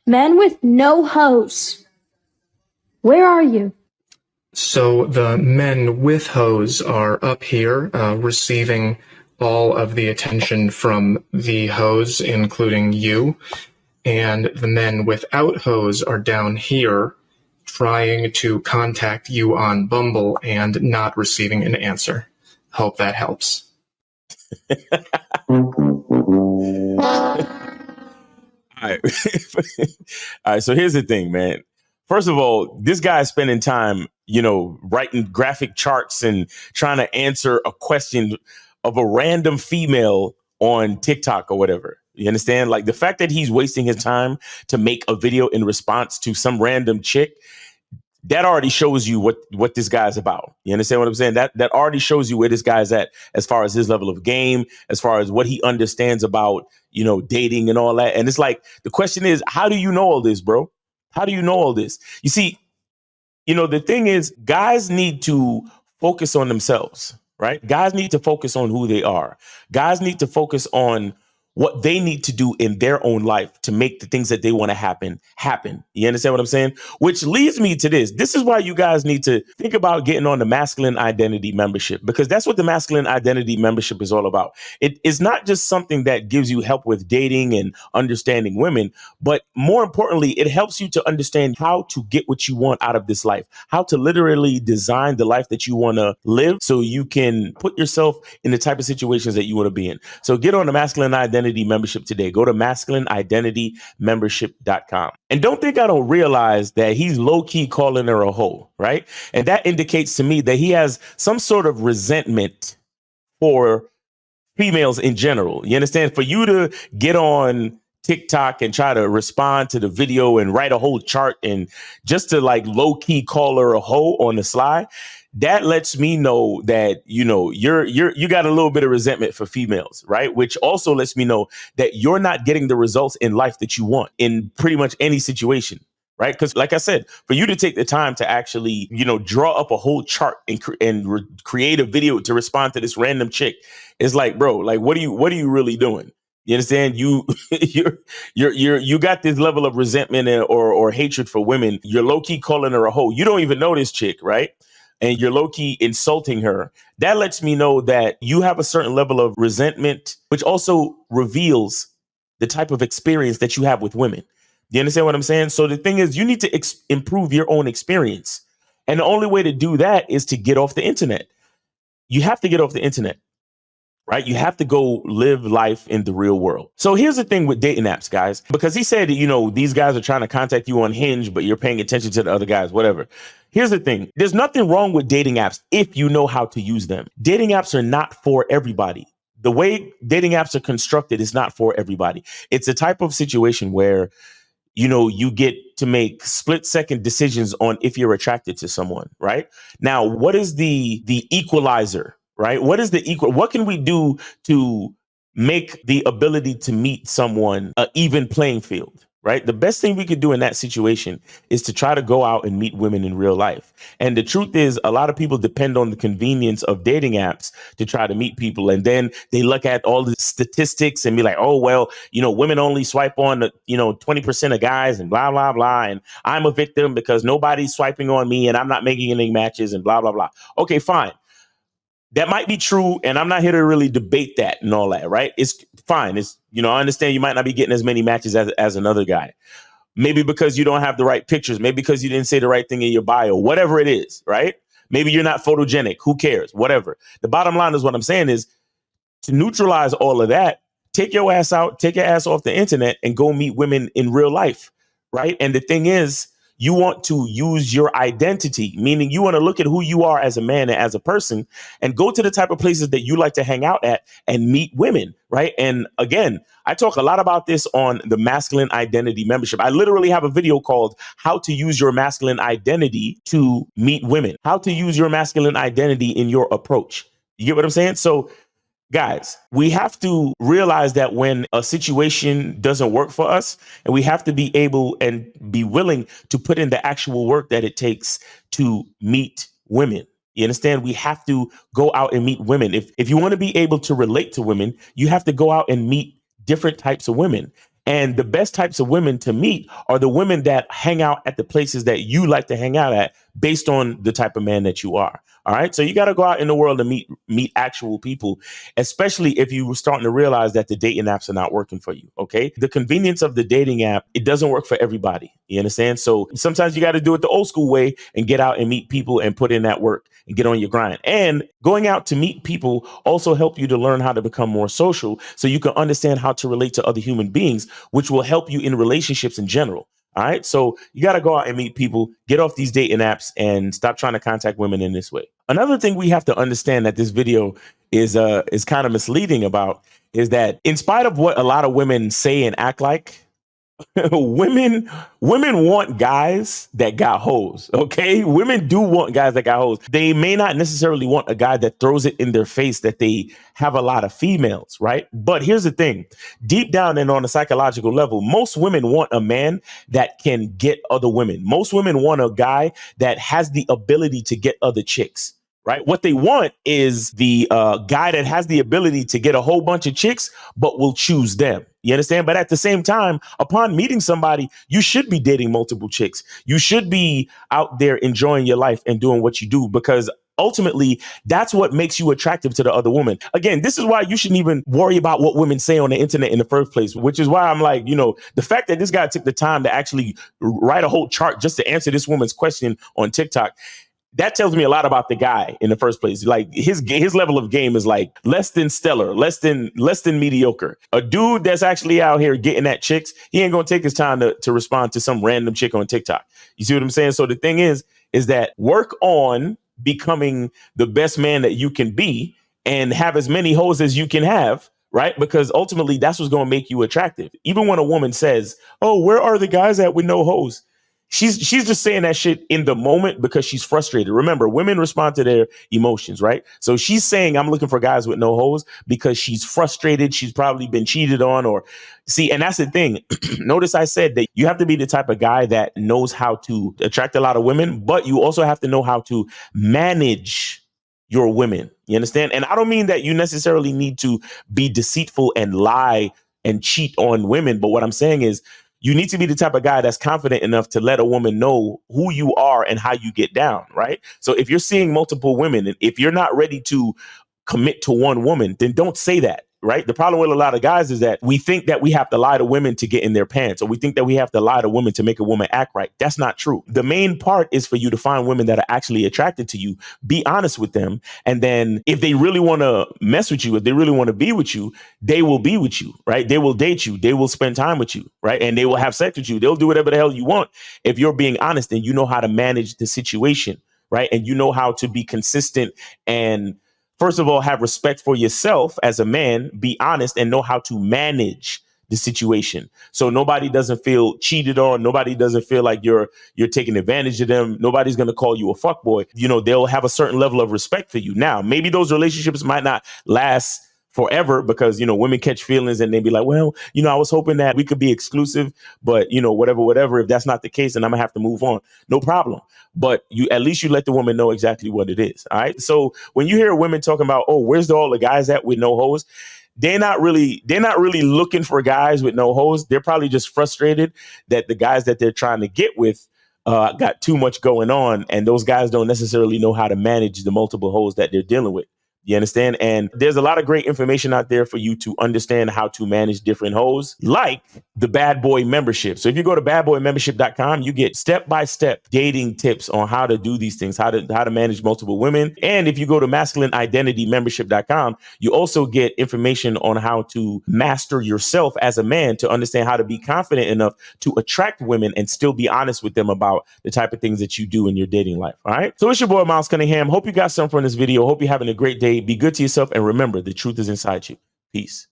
Men with no hose. Where are you? So the men with hose are up here, receiving all of the attention from the hose, including you. And the men without hose are down here, trying to contact you on Bumble and not receiving an answer. Hope that helps. All right. All right. So here's the thing, man. First of all, this guy's spending time, writing graphic charts and trying to answer a question of a random female on TikTok or whatever. You understand? Like the fact that he's wasting his time to make a video in response to some random chick, that already shows you what this guy's about. You understand what I'm saying? That already shows you where this guy's at as far as his level of game, as far as what he understands about, dating and all that. And it's like, the question is, how do you know all this, bro? How do you know all this? You see, the thing is, guys need to focus on themselves, right? Guys need to focus on who they are. Guys need to focus on what they need to do in their own life to make the things that they want to happen. You understand what I'm saying? Which leads me to this. This is why you guys need to think about getting on the masculine identity membership, because that's what the masculine identity membership is all about. It is not just something that gives you help with dating and understanding women, but more importantly, it helps you to understand how to get what you want out of this life, how to literally design the life that you want to live so you can put yourself in the type of situations that you want to be in. So get on the masculine identity membership today. Go to masculineidentitymembership.com. And don't think I don't realize that he's low-key calling her a hoe, right? And that indicates to me that he has some sort of resentment for females in general. You understand? For you to get on TikTok and try to respond to the video and write a whole chart and just to like low-key call her a hoe on the sly, that lets me know that, you got a little bit of resentment for females, right? Which also lets me know that you're not getting the results in life that you want in pretty much any situation, right? Because like I said, for you to take the time to actually, draw up a whole chart and create a video to respond to this random chick is like, bro, like, what are you really doing? You understand? You got this level of resentment or hatred for women. You're low key calling her a hoe. You don't even know this chick, right? And you're low-key insulting her. That lets me know that you have a certain level of resentment, which also reveals the type of experience that you have with women. You understand what I'm saying? So the thing is, you need to improve your own experience. And the only way to do that is to get off the internet. You have to get off the internet, right? You have to go live life in the real world. So here's the thing with dating apps, guys, because he said, these guys are trying to contact you on Hinge, but you're paying attention to the other guys, whatever. Here's the thing. There's nothing wrong with dating apps if you know how to use them. Dating apps are not for everybody. The way dating apps are constructed is not for everybody. It's a type of situation where, you get to make split-second decisions on if you're attracted to someone, right? Now, what is the equalizer, right? What can we do to make the ability to meet someone an even playing field? Right. The best thing we could do in that situation is to try to go out and meet women in real life. And the truth is, a lot of people depend on the convenience of dating apps to try to meet people. And then they look at all the statistics and be like, oh, well, women only swipe on, 20% of guys and blah, blah, blah. And I'm a victim because nobody's swiping on me and I'm not making any matches and blah, blah, blah. OK, fine. That might be true. And I'm not here to really debate that and all that. Right. It's fine. It's, I understand you might not be getting as many matches as another guy. Maybe because you don't have the right pictures. Maybe because you didn't say the right thing in your bio, whatever it is. Right. Maybe you're not photogenic. Who cares? Whatever. The bottom line is what I'm saying is to neutralize all of that. Take your ass out, take your ass off the internet and go meet women in real life. Right. And the thing is, you want to use your identity, meaning you want to look at who you are as a man and as a person and go to the type of places that you like to hang out at and meet women. Right. And again, I talk a lot about this on the masculine identity membership. I literally have a video called How to Use Your Masculine Identity to Meet Women, how to use your masculine identity in your approach. You get what I'm saying? So guys, we have to realize that when a situation doesn't work for us, and we have to be able and be willing to put in the actual work that it takes to meet women. You understand? We have to go out and meet women. If you want to be able to relate to women, you have to go out and meet different types of women. And the best types of women to meet are the women that hang out at the places that you like to hang out at based on the type of man that you are. All right. So you got to go out in the world and meet actual people, especially if you were starting to realize that the dating apps are not working for you. OK, the convenience of the dating app, it doesn't work for everybody. You understand? So sometimes you got to do it the old school way and get out and meet people and put in that work and get on your grind. And going out to meet people also help you to learn how to become more social so you can understand how to relate to other human beings, which will help you in relationships in general. All right. So you got to go out and meet people, get off these dating apps and stop trying to contact women in this way. Another thing we have to understand that this video is kind of misleading about is that in spite of what a lot of women say and act like, women want guys that got hoes. Okay, women do want guys that got hoes. They may not necessarily want a guy that throws it in their face that they have a lot of females, right? But here's the thing: deep down and on a psychological level, most women want a man that can get other women. Most women want a guy that has the ability to get other chicks. Right. What they want is the guy that has the ability to get a whole bunch of chicks, but will choose them. You understand? But at the same time, upon meeting somebody, you should be dating multiple chicks. You should be out there enjoying your life and doing what you do, because ultimately, that's what makes you attractive to the other woman. Again, this is why you shouldn't even worry about what women say on the internet in the first place, which is why I'm like, the fact that this guy took the time to actually write a whole chart just to answer this woman's question on TikTok, that tells me a lot about the guy in the first place. Like his level of game is like less than stellar, less than mediocre. A dude that's actually out here getting at chicks, he ain't gonna take his time to respond to some random chick on TikTok. You see what I'm saying? So the thing is that work on becoming the best man that you can be and have as many hoes as you can have. Right? Because ultimately that's what's going to make you attractive. Even when a woman says, "Oh, where are the guys at with no hoes?" She's just saying that shit in the moment because she's frustrated. Remember, women respond to their emotions, right? So she's saying, "I'm looking for guys with no hoes," because she's frustrated. She's probably been cheated on, or see, and that's the thing. Notice I said that you have to be the type of guy that knows how to attract a lot of women, but you also have to know how to manage your women. You understand? And I don't mean that you necessarily need to be deceitful and lie and cheat on women. But what I'm saying is you need to be the type of guy that's confident enough to let a woman know who you are and how you get down. Right. So if you're seeing multiple women and if you're not ready to commit to one woman, then don't say that. Right. The problem with a lot of guys is that we think that we have to lie to women to get in their pants, or we think that we have to lie to women to make a woman act right. That's not true. The main part is for you to find women that are actually attracted to you, be honest with them. And then if they really want to mess with you, if they really want to be with you, they will be with you. Right. They will date you. They will spend time with you. Right. And they will have sex with you. They'll do whatever the hell you want. If you're being honest and you know how to manage the situation. Right. And you know how to be consistent and first of all, have respect for yourself as a man, be honest, and know how to manage the situation. So nobody doesn't feel cheated on. Nobody doesn't feel like you're taking advantage of them. Nobody's going to call you a fuckboy. They'll have a certain level of respect for you. Now, maybe those relationships might not last forever because, women catch feelings and they be like, well, I was hoping that we could be exclusive, but, whatever. If that's not the case, then I'm gonna have to move on. No problem. But at least you let the woman know exactly what it is. All right. So when you hear women talking about, oh, where's all the guys at with no hoes? They're not really looking for guys with no hoes. They're probably just frustrated that the guys that they're trying to get with got too much going on. And those guys don't necessarily know how to manage the multiple hoes that they're dealing with. You understand? And there's a lot of great information out there for you to understand how to manage different hoes, like the Bad Boy membership. So if you go to badboymembership.com, you get step-by-step dating tips on how to do these things, how to manage multiple women. And if you go to masculineidentitymembership.com, you also get information on how to master yourself as a man to understand how to be confident enough to attract women and still be honest with them about the type of things that you do in your dating life. All right. So it's your boy, Miles Cunningham. Hope you got something from this video. Hope you're having a great day. Be good to yourself. And remember, the truth is inside you. Peace.